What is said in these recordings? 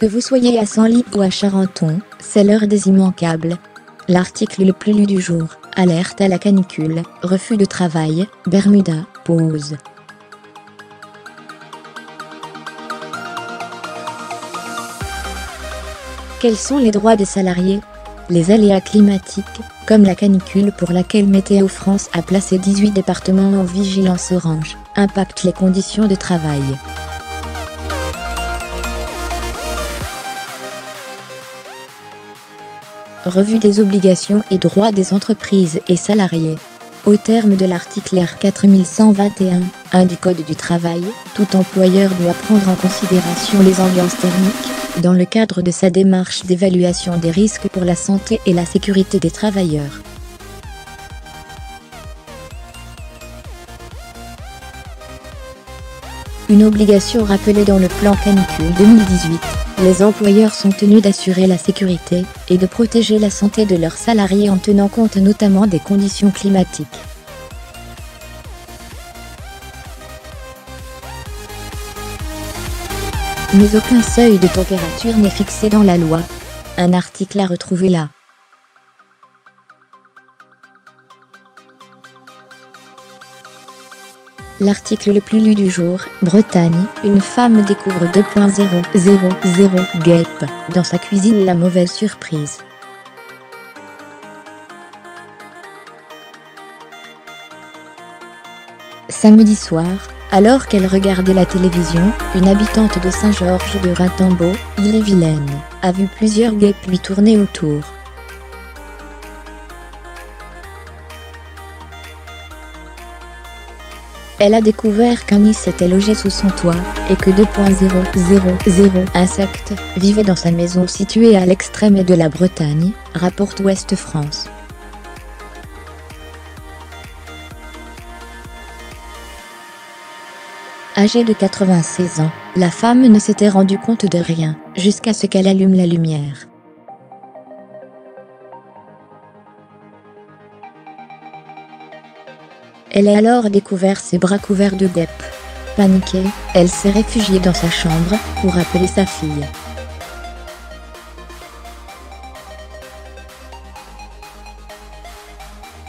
Que vous soyez à Senlis ou à Charenton, c'est l'heure des immanquables. L'article le plus lu du jour, alerte à la canicule, refus de travail, Bermuda, pause. Quels sont les droits des salariés? Les aléas climatiques, comme la canicule pour laquelle Météo France a placé 18 départements en vigilance orange, impactent les conditions de travail. Revue des obligations et droits des entreprises et salariés. Au terme de l'article R 4121-1 du Code du travail, tout employeur doit prendre en considération les ambiances thermiques, dans le cadre de sa démarche d'évaluation des risques pour la santé et la sécurité des travailleurs. Une obligation rappelée dans le plan canicule 2018. Les employeurs sont tenus d'assurer la sécurité et de protéger la santé de leurs salariés en tenant compte notamment des conditions climatiques. Mais aucun seuil de température n'est fixé dans la loi. Un article à retrouver là. L'article le plus lu du jour, Bretagne, une femme découvre 2.000 guêpes dans sa cuisine, la mauvaise surprise. Samedi soir, alors qu'elle regardait la télévision, une habitante de Saint-Georges de Raimtombault, Ille-et-Vilaine, a vu plusieurs guêpes lui tourner autour. Elle a découvert qu'un nid s'était logé sous son toit, et que 2.000 insectes vivaient dans sa maison située à l'extrême est de la Bretagne, rapporte Ouest France. Âgée de 96 ans, la femme ne s'était rendue compte de rien, jusqu'à ce qu'elle allume la lumière. Elle a alors découvert ses bras couverts de guêpes. Paniquée, elle s'est réfugiée dans sa chambre pour appeler sa fille.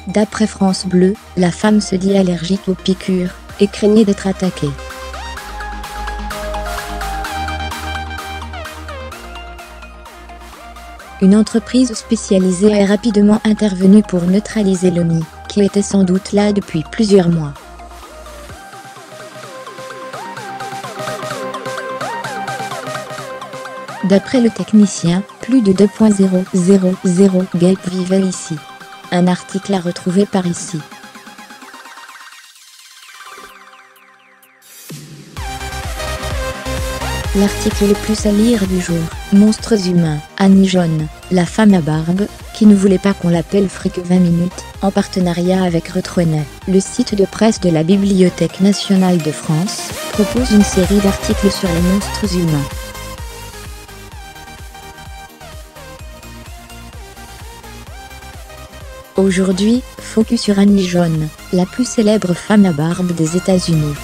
D'après France Bleu, la femme se dit allergique aux piqûres et craignait d'être attaquée. Une entreprise spécialisée est rapidement intervenue pour neutraliser le nid, qui était sans doute là depuis plusieurs mois. D'après le technicien, plus de 2.000 guêpes vivaient ici. Un article à retrouver par ici. L'article le plus à lire du jour, Monstres humains, Annie Jaune, la femme à barbe, qui ne voulait pas qu'on l'appelle fric 20 minutes, en partenariat avec Retronet. Le site de presse de la Bibliothèque nationale de France propose une série d'articles sur les monstres humains. Aujourd'hui, focus sur Annie Jaune, la plus célèbre femme à barbe des États-Unis.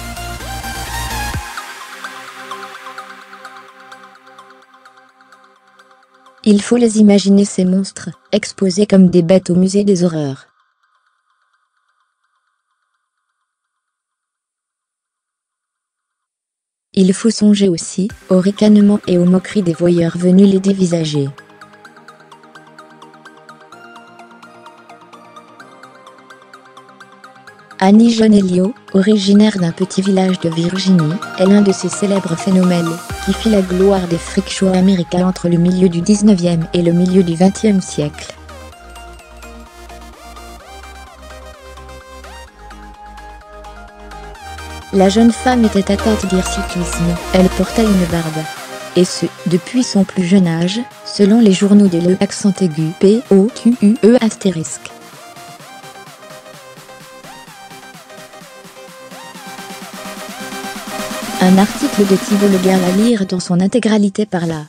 Il faut les imaginer, ces monstres, exposés comme des bêtes au musée des horreurs. Il faut songer aussi aux ricanements et aux moqueries des voyeurs venus les dévisager. Annie Jaune Elio, originaire d'un petit village de Virginie, est l'un de ces célèbres phénomènes qui fit la gloire des freak shows américains entre le milieu du 19e et le milieu du 20e siècle. La jeune femme était atteinte d'hirsutisme, elle portait une barbe. Et ce, depuis son plus jeune âge, selon les journaux de l'E accent aigu POQUE astérisque. Un article de Thibault Le Gall à lire dans son intégralité par là.